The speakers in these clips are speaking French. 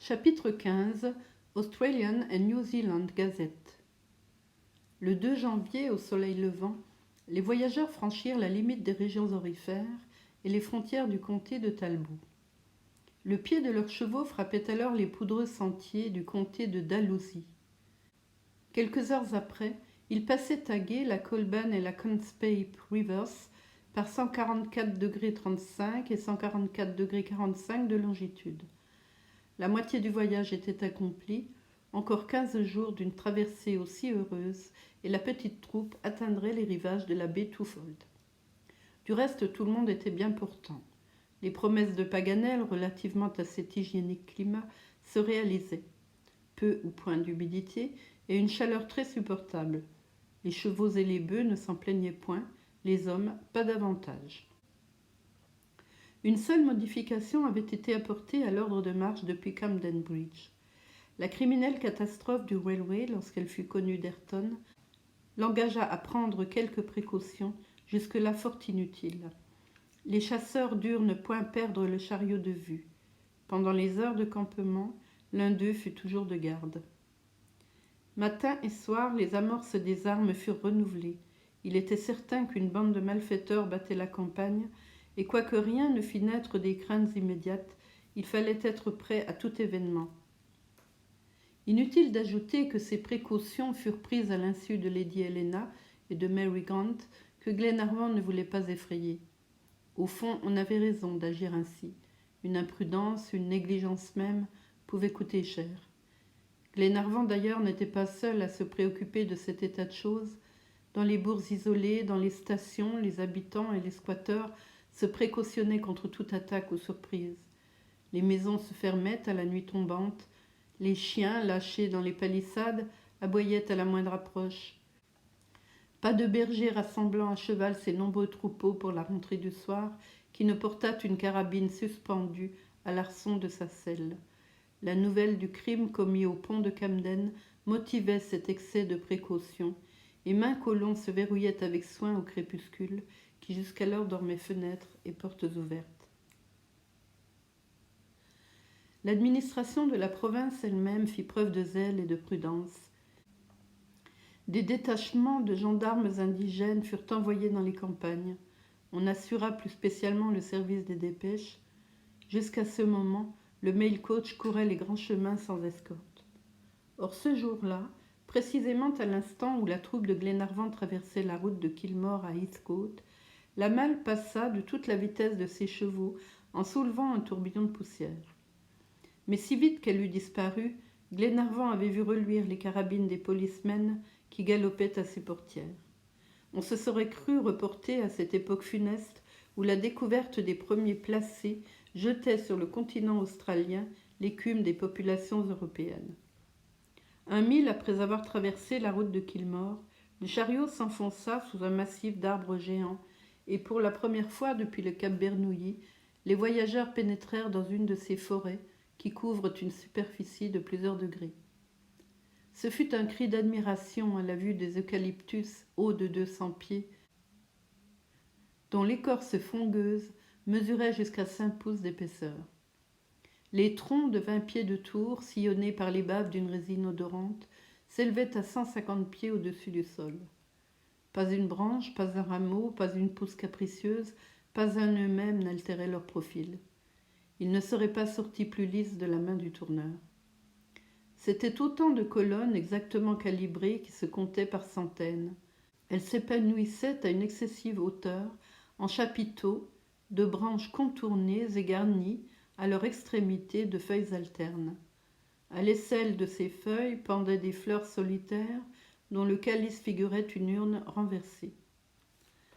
Chapitre 15 Australian and New Zealand Gazette. Le 2 janvier, au soleil levant, les voyageurs franchirent la limite des régions aurifères et les frontières du comté de Talbot. Le pied de leurs chevaux frappait alors les poudreux sentiers du comté de Dalhousie. Quelques heures après, ils passaient taguer la Colban et la Conspape Rivers par 144,35° et 144,45° de longitude. La moitié du voyage était accomplie, encore 15 jours d'une traversée aussi heureuse, et la petite troupe atteindrait les rivages de la baie Twofold. Du reste, tout le monde était bien portant. Les promesses de Paganel relativement à cet hygiénique climat se réalisaient. Peu ou point d'humidité et une chaleur très supportable. Les chevaux et les bœufs ne s'en plaignaient point, les hommes pas davantage. Une seule modification avait été apportée à l'ordre de marche depuis Camden Bridge. La criminelle catastrophe du railway, lorsqu'elle fut connue d'Ayrton, l'engagea à prendre quelques précautions, jusque-là fort inutiles. Les chasseurs durent ne point perdre le chariot de vue. Pendant les heures de campement, l'un d'eux fut toujours de garde. Matin et soir, les amorces des armes furent renouvelées. Il était certain qu'une bande de malfaiteurs battait la campagne, et quoique rien ne fît naître des craintes immédiates, il fallait être prêt à tout événement. Inutile d'ajouter que ces précautions furent prises à l'insu de Lady Helena et de Mary Grant, que Glenarvan ne voulait pas effrayer. Au fond, on avait raison d'agir ainsi. Une imprudence, une négligence même, pouvaient coûter cher. Glenarvan d'ailleurs n'était pas seul à se préoccuper de cet état de choses. Dans les bourgs isolés, dans les stations, les habitants et les squatteurs se précautionnaient contre toute attaque ou surprise. Les maisons se fermaient à la nuit tombante. Les chiens, lâchés dans les palissades, aboyaient à la moindre approche. Pas de berger rassemblant à cheval ses nombreux troupeaux pour la rentrée du soir, qui ne portât une carabine suspendue à l'arçon de sa selle. La nouvelle du crime commis au pont de Camden motivait cet excès de précaution, et maints colons se verrouillaient avec soin au crépuscule, qui jusqu'alors dormait fenêtres et portes ouvertes. L'administration de la province elle-même fit preuve de zèle et de prudence. Des détachements de gendarmes indigènes furent envoyés dans les campagnes. On assura plus spécialement le service des dépêches. Jusqu'à ce moment, le mail coach courait les grands chemins sans escorte. Or ce jour-là, précisément à l'instant où la troupe de Glenarvan traversait la route de Kilmore à Heathcote, la malle passa de toute la vitesse de ses chevaux en soulevant un tourbillon de poussière. Mais si vite qu'elle eut disparu, Glenarvan avait vu reluire les carabines des policemen qui galopaient à ses portières. On se serait cru reporté à cette époque funeste où la découverte des premiers placés jetait sur le continent australien l'écume des populations européennes. 1 mille après avoir traversé la route de Kilmore, le chariot s'enfonça sous un massif d'arbres géants, et pour la première fois depuis le cap Bernouilli, les voyageurs pénétrèrent dans une de ces forêts qui couvrent une superficie de plusieurs degrés. Ce fut un cri d'admiration à la vue des eucalyptus hauts de 200 pieds, dont l'écorce fongueuse mesurait jusqu'à 5 pouces d'épaisseur. Les troncs de 20 pieds de tour, sillonnés par les baves d'une résine odorante, s'élevaient à 150 pieds au-dessus du sol. Pas une branche, pas un rameau, pas une pousse capricieuse, pas un nœud même n'altérait leur profil. Ils ne seraient pas sortis plus lisses de la main du tourneur. C'étaient autant de colonnes exactement calibrées qui se comptaient par centaines. Elles s'épanouissaient à une excessive hauteur, en chapiteaux, de branches contournées et garnies, à leur extrémité de feuilles alternes. À l'aisselle de ces feuilles pendaient des fleurs solitaires, dont le calice figurait une urne renversée.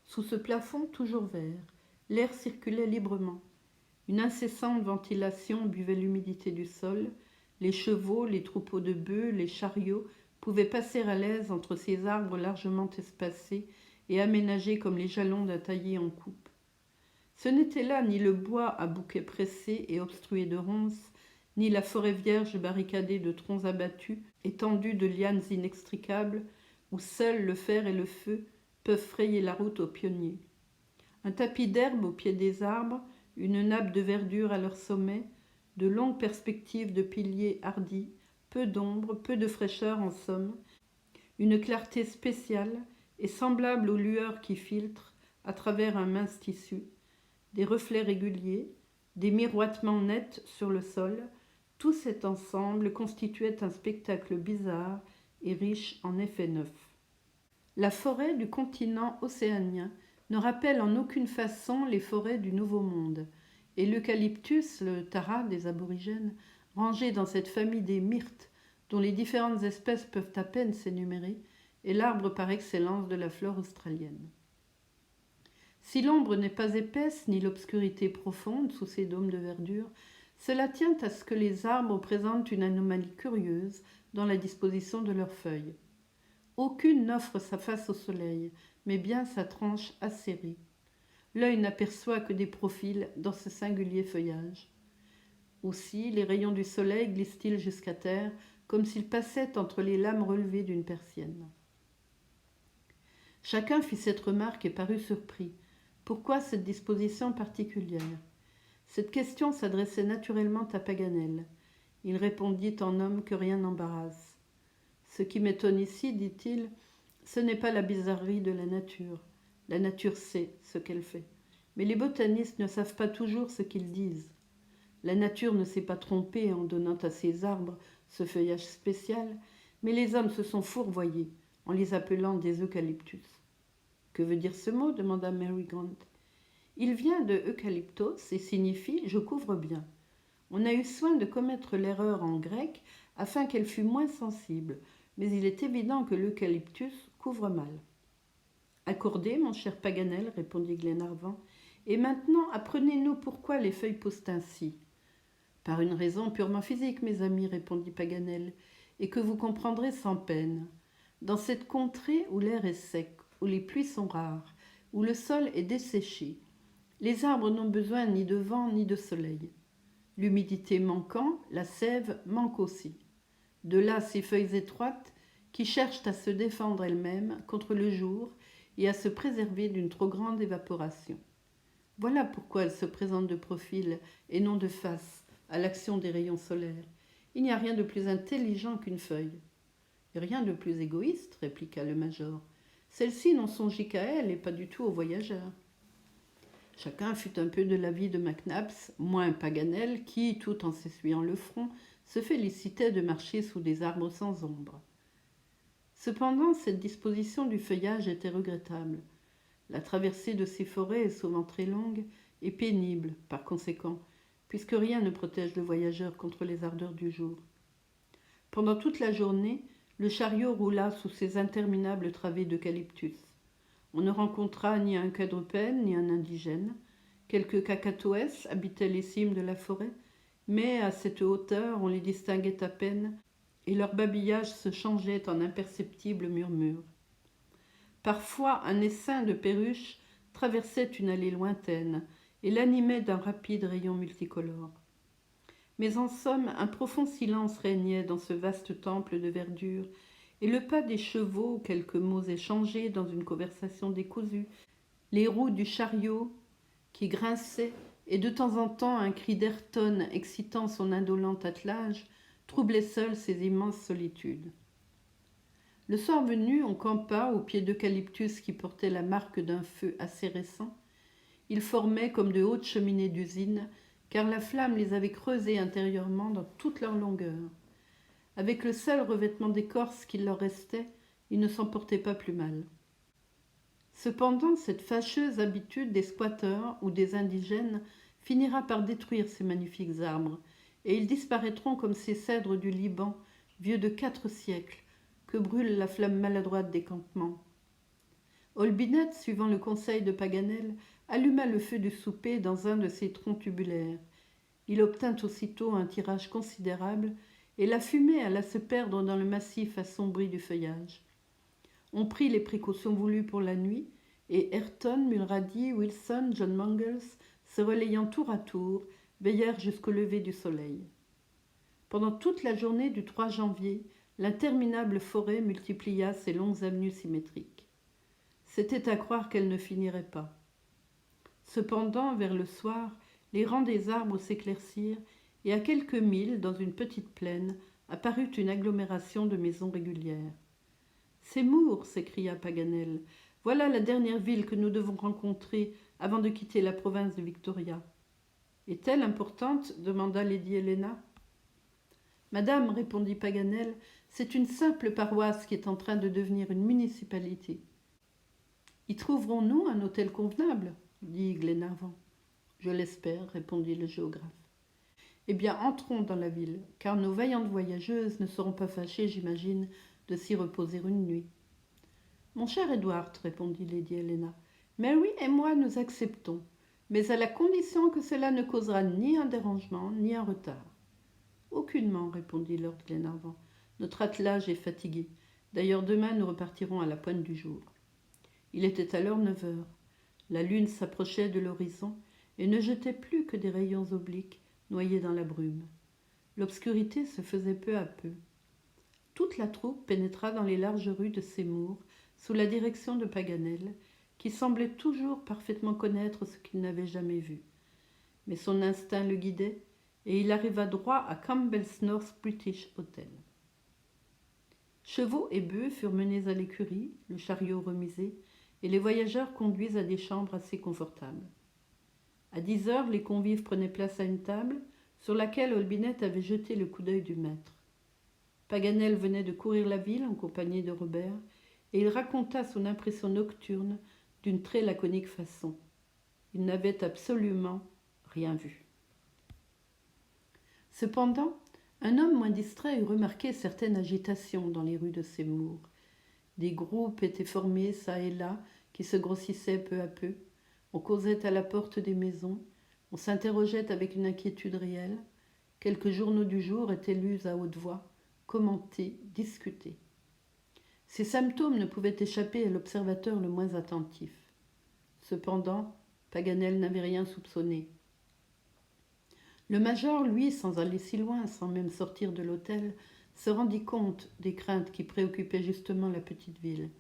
Sous ce plafond toujours vert, l'air circulait librement. Une incessante ventilation buvait l'humidité du sol. Les chevaux, les troupeaux de bœufs, les chariots pouvaient passer à l'aise entre ces arbres largement espacés et aménagés comme les jalons d'un taillis en coupe. Ce n'était là ni le bois à bouquets pressés et obstrué de ronces, ni la forêt vierge barricadée de troncs abattus et tendue de lianes inextricables, où seuls le fer et le feu peuvent frayer la route aux pionniers. Un tapis d'herbe au pied des arbres, une nappe de verdure à leur sommet, de longues perspectives de piliers hardis, peu d'ombre, peu de fraîcheur en somme, une clarté spéciale et semblable aux lueurs qui filtrent à travers un mince tissu, des reflets réguliers, des miroitements nets sur le sol, tout cet ensemble constituait un spectacle bizarre et riche en effets neufs. La forêt du continent océanien ne rappelle en aucune façon les forêts du Nouveau Monde, et l'eucalyptus, le tara des aborigènes, rangé dans cette famille des myrtes, dont les différentes espèces peuvent à peine s'énumérer, est l'arbre par excellence de la flore australienne. Si l'ombre n'est pas épaisse ni l'obscurité profonde sous ces dômes de verdure, cela tient à ce que les arbres présentent une anomalie curieuse dans la disposition de leurs feuilles. Aucune n'offre sa face au soleil, mais bien sa tranche acérée. L'œil n'aperçoit que des profils dans ce singulier feuillage. Aussi, les rayons du soleil glissent-ils jusqu'à terre, comme s'ils passaient entre les lames relevées d'une persienne. Chacun fit cette remarque et parut surpris. Pourquoi cette disposition particulière ? Cette question s'adressait naturellement à Paganel. Il répondit en homme que rien n'embarrasse. Ce qui m'étonne ici, dit-il, ce n'est pas la bizarrerie de la nature. La nature sait ce qu'elle fait. Mais les botanistes ne savent pas toujours ce qu'ils disent. La nature ne s'est pas trompée en donnant à ces arbres ce feuillage spécial, mais les hommes se sont fourvoyés en les appelant des eucalyptus. Que veut dire ce mot ? Demanda Mary Grant. Il vient de eucalyptos et signifie « je couvre bien ». On a eu soin de commettre l'erreur en grec afin qu'elle fût moins sensible, mais il est évident que l'eucalyptus couvre mal. Accordé, mon cher Paganel, répondit Glenarvan, et maintenant apprenez-nous pourquoi les feuilles poussent ainsi. Par une raison purement physique, mes amis, répondit Paganel, et que vous comprendrez sans peine. Dans cette contrée où l'air est sec, où les pluies sont rares, où le sol est desséché, les arbres n'ont besoin ni de vent ni de soleil. L'humidité manquant, la sève manque aussi. De là ces feuilles étroites qui cherchent à se défendre elles-mêmes contre le jour et à se préserver d'une trop grande évaporation. Voilà pourquoi elles se présentent de profil et non de face à l'action des rayons solaires. Il n'y a rien de plus intelligent qu'une feuille. Et rien de plus égoïste, répliqua le major. Celles-ci n'ont songé qu'à elles et pas du tout aux voyageurs. Chacun fut un peu de l'avis de Mac Nabbs, moins Paganel, qui, tout en s'essuyant le front, se félicitait de marcher sous des arbres sans ombre. Cependant, cette disposition du feuillage était regrettable. La traversée de ces forêts est souvent très longue et pénible, par conséquent, puisque rien ne protège le voyageur contre les ardeurs du jour. Pendant toute la journée, le chariot roula sous ces interminables travées d'eucalyptus. On ne rencontra ni un quadrupède ni un indigène. Quelques cacatoès habitaient les cimes de la forêt, mais à cette hauteur on les distinguait à peine, et leur babillage se changeait en imperceptibles murmures. Parfois un essaim de perruches traversait une allée lointaine et l'animait d'un rapide rayon multicolore. Mais en somme, un profond silence régnait dans ce vaste temple de verdure, et le pas des chevaux, quelques mots échangés dans une conversation décousue, les roues du chariot qui grinçaient, et de temps en temps un cri d'Ayrton excitant son indolent attelage, troublaient seuls ces immenses solitudes. Le soir venu, on campa au pied d'eucalyptus qui portaient la marque d'un feu assez récent. Ils formaient comme de hautes cheminées d'usine, car la flamme les avait creusés intérieurement dans toute leur longueur. Avec le seul revêtement d'écorce qu'il leur restait, ils ne s'en portaient pas plus mal. Cependant, cette fâcheuse habitude des squatteurs ou des indigènes finira par détruire ces magnifiques arbres, et ils disparaîtront comme ces cèdres du Liban, vieux de 4 siècles, que brûle la flamme maladroite des campements. Olbinett, suivant le conseil de Paganel, alluma le feu du souper dans un de ces troncs tubulaires. Il obtint aussitôt un tirage considérable, et la fumée alla se perdre dans le massif assombri du feuillage. On prit les précautions voulues pour la nuit, et Ayrton, Mulrady, Wilson, John Mangles, se relayant tour à tour, veillèrent jusqu'au lever du soleil. Pendant toute la journée du 3 janvier, l'interminable forêt multiplia ses longues avenues symétriques. C'était à croire qu'elle ne finirait pas. Cependant, vers le soir, les rangs des arbres s'éclaircirent et à quelques milles, dans une petite plaine, apparut une agglomération de maisons régulières. « Seymour !» s'écria Paganel. « Voilà la dernière ville que nous devons rencontrer avant de quitter la province de Victoria. » « Est-elle importante ?» demanda lady Helena. « Madame, répondit Paganel, c'est une simple paroisse qui est en train de devenir une municipalité. »« Y trouverons-nous un hôtel convenable ?» dit Glenarvan. « Je l'espère, répondit le géographe. « Eh bien, entrons dans la ville, car nos vaillantes voyageuses ne seront pas fâchées, j'imagine, de s'y reposer une nuit. »« Mon cher Edward, répondit lady Helena, Mary et moi nous acceptons, mais à la condition que cela ne causera ni un dérangement, ni un retard. »« Aucunement, répondit lord Glenarvan. Notre attelage est fatigué. D'ailleurs, demain, nous repartirons à la pointe du jour. » Il était alors 9 heures. La lune s'approchait de l'horizon et ne jetait plus que des rayons obliques noyés dans la brume. L'obscurité se faisait peu à peu. Toute la troupe pénétra dans les larges rues de Seymour sous la direction de Paganel, qui semblait toujours parfaitement connaître ce qu'il n'avait jamais vu. Mais son instinct le guidait, et il arriva droit à Campbell's North British Hotel. Chevaux et bœufs furent menés à l'écurie, le chariot remisé, et les voyageurs conduits à des chambres assez confortables. À 10 heures, les convives prenaient place à une table, sur laquelle Olbinett avait jeté le coup d'œil du maître. Paganel venait de courir la ville en compagnie de Robert, et il raconta son impression nocturne d'une très laconique façon. Il n'avait absolument rien vu. Cependant, un homme moins distrait eut remarqué certaine agitation dans les rues de Seymour. Des groupes étaient formés çà et là, qui se grossissaient peu à peu. On causait à la porte des maisons, on s'interrogeait avec une inquiétude réelle. Quelques journaux du jour étaient lus à haute voix, commentés, discutés. Ces symptômes ne pouvaient échapper à l'observateur le moins attentif. Cependant, Paganel n'avait rien soupçonné. Le major, lui, sans aller si loin, sans même sortir de l'hôtel, se rendit compte des craintes qui préoccupaient justement la petite ville.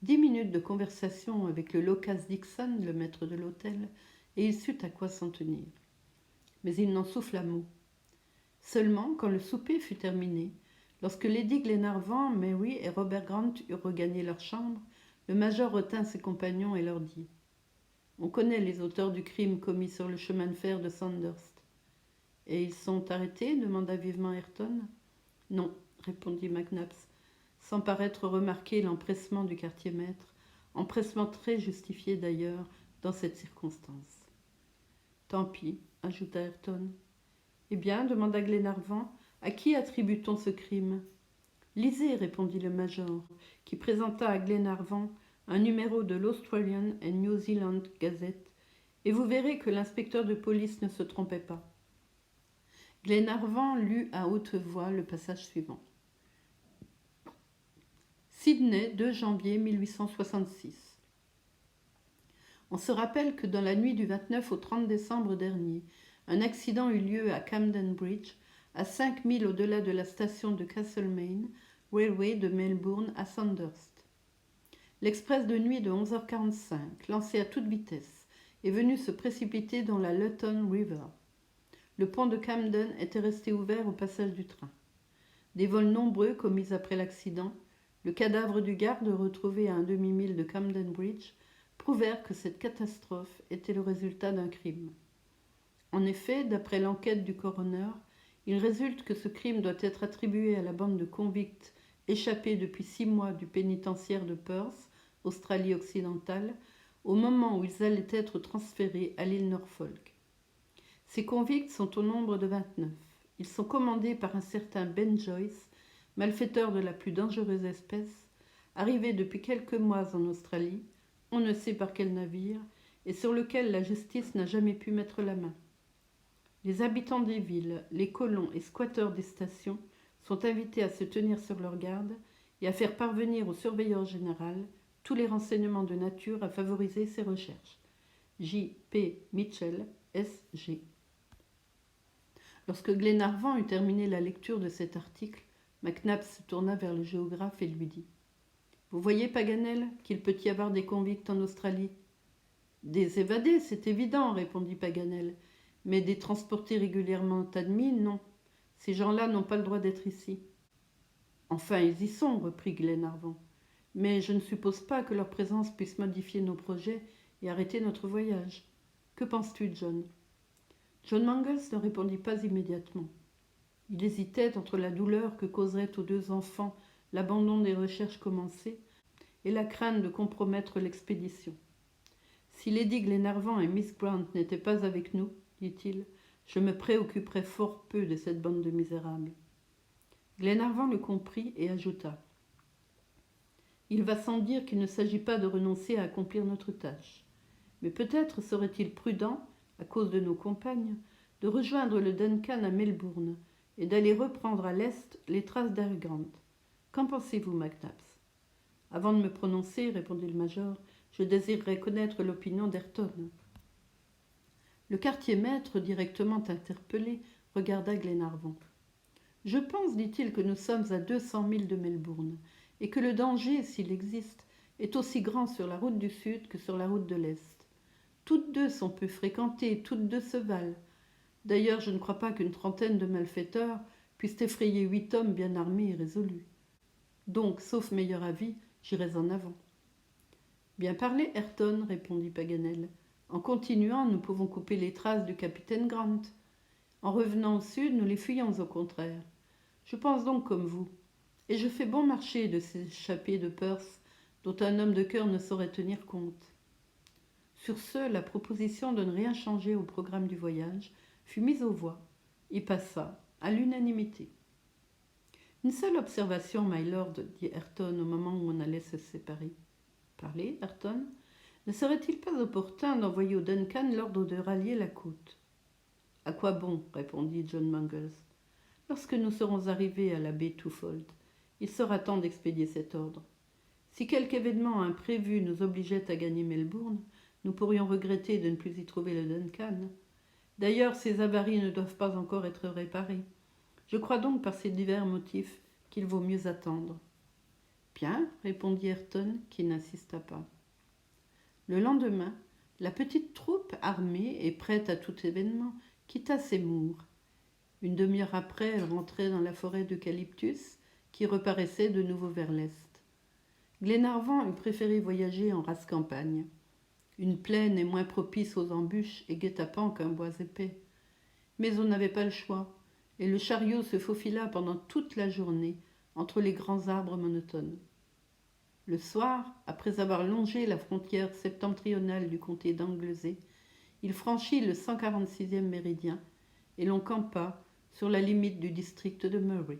10 minutes de conversation avec le Locas Dixon, le maître de l'hôtel, et il sut à quoi s'en tenir. Mais il n'en souffla mot. Seulement, quand le souper fut terminé, lorsque lady Glenarvan, Mary et Robert Grant eurent regagné leur chambre, le major retint ses compagnons et leur dit « On connaît les auteurs du crime commis sur le chemin de fer de Sandhurst. »« Et ils sont arrêtés ?» demanda vivement Ayrton. « Non, » répondit McNabbs, sans paraître remarquer l'empressement du quartier-maître, empressement très justifié d'ailleurs dans cette circonstance. « Tant pis, » ajouta Ayrton. « Eh bien, demanda Glenarvan, à qui attribue-t-on ce crime ?»« Lisez, » répondit le major, qui présenta à Glenarvan un numéro de l'Australian and New Zealand Gazette, et vous verrez que l'inspecteur de police ne se trompait pas. Glenarvan lut à haute voix le passage suivant. Sydney, 2 janvier 1866. On se rappelle que dans la nuit du 29 au 30 décembre dernier, un accident eut lieu à Camden Bridge, à 5 milles au-delà de la station de Castlemaine, Railway de Melbourne à Sandhurst. L'express de nuit de 11h45, lancé à toute vitesse, est venu se précipiter dans la Luton River. Le pont de Camden était resté ouvert au passage du train. Des vols nombreux commis après l'accident, le cadavre du garde retrouvé à un demi-mille de Camden Bridge, prouvèrent que cette catastrophe était le résultat d'un crime. En effet, d'après l'enquête du coroner, il résulte que ce crime doit être attribué à la bande de convicts échappés depuis 6 mois du pénitentiaire de Perth, Australie-Occidentale, au moment où ils allaient être transférés à l'île Norfolk. Ces convicts sont au nombre de 29. Ils sont commandés par un certain Ben Joyce, malfaiteur de la plus dangereuse espèce, arrivé depuis quelques mois en Australie, on ne sait par quel navire, et sur lequel la justice n'a jamais pu mettre la main. Les habitants des villes, les colons et squatteurs des stations sont invités à se tenir sur leur garde et à faire parvenir au surveilleur général tous les renseignements de nature à favoriser ses recherches. J. P. Mitchell, S.G. Lorsque Glenarvan eut terminé la lecture de cet article, McNabbs se tourna vers le géographe et lui dit « Vous voyez, Paganel, qu'il peut y avoir des convicts en Australie ?»« Des évadés, c'est évident, répondit Paganel. Mais des transportés régulièrement admis, non. Ces gens-là n'ont pas le droit d'être ici. Enfin, ils y sont, reprit Glenarvan. Mais je ne suppose pas que leur présence puisse modifier nos projets et arrêter notre voyage. Que penses-tu, John ? John Mangles ne répondit pas immédiatement. Il hésitait entre la douleur que causerait aux deux enfants l'abandon des recherches commencées et la crainte de compromettre l'expédition. Si Lady Glenarvan et Miss Grant n'étaient pas avec nous, dit-il, je me préoccuperais fort peu de cette bande de misérables. Glenarvan le comprit et ajouta : il va sans dire qu'il ne s'agit pas de renoncer à accomplir notre tâche. Mais peut-être serait-il prudent, à cause de nos compagnes, de rejoindre le Duncan à Melbourne et d'aller reprendre à l'est les traces d'Harry Grant. Qu'en pensez-vous, McNabbs ? Avant de me prononcer, répondit le major, je désirerais connaître l'opinion d'Ayrton. Le quartier-maître, directement interpellé, regarda Glenarvan. Je pense, dit-il, que nous sommes à 200 milles de Melbourne, et que le danger, s'il existe, est aussi grand sur la route du sud que sur la route de l'est. Toutes deux sont peu fréquentées, toutes deux se valent. D'ailleurs, je ne crois pas qu'une trentaine de malfaiteurs puissent effrayer 8 hommes bien armés et résolus. Donc, sauf meilleur avis, j'irai en avant. Bien parlé, Ayrton, répondit Paganel. En continuant, nous pouvons couper les traces du capitaine Grant. En revenant au sud, nous les fuyons au contraire. Je pense donc comme vous. Et je fais bon marché de s'échapper de Perth, dont un homme de cœur ne saurait tenir compte. Sur ce, la proposition de ne rien changer au programme du voyage fut mise aux voix et passa à l'unanimité. Une seule observation, my lord, dit Ayrton au moment où on allait se séparer. Parlez, Ayrton. Ne serait-il pas opportun d'envoyer au Duncan l'ordre de rallier la côte ? À quoi bon ? Répondit John Mangles. Lorsque nous serons arrivés à la baie Twofold, il sera temps d'expédier cet ordre. Si quelque événement imprévu nous obligeait à gagner Melbourne, nous pourrions regretter de ne plus y trouver le Duncan. D'ailleurs, ces avaries ne doivent pas encore être réparées. Je crois donc par ces divers motifs qu'il vaut mieux attendre. Bien, répondit Ayrton, qui n'insista pas. Le lendemain, la petite troupe, armée et prête à tout événement, quitta Seymour. Une demi-heure après, elle rentrait dans la forêt d'eucalyptus, qui reparaissait de nouveau vers l'est. Glenarvan eût préféré voyager en rase campagne. Une plaine est moins propice aux embûches et guet-apens qu'un bois épais. Mais on n'avait pas le choix, et le chariot se faufila pendant toute la journée entre les grands arbres monotones. Le soir, après avoir longé la frontière septentrionale du comté d'Anglesey, il franchit le 146e méridien et l'on campa sur la limite du district de Murray.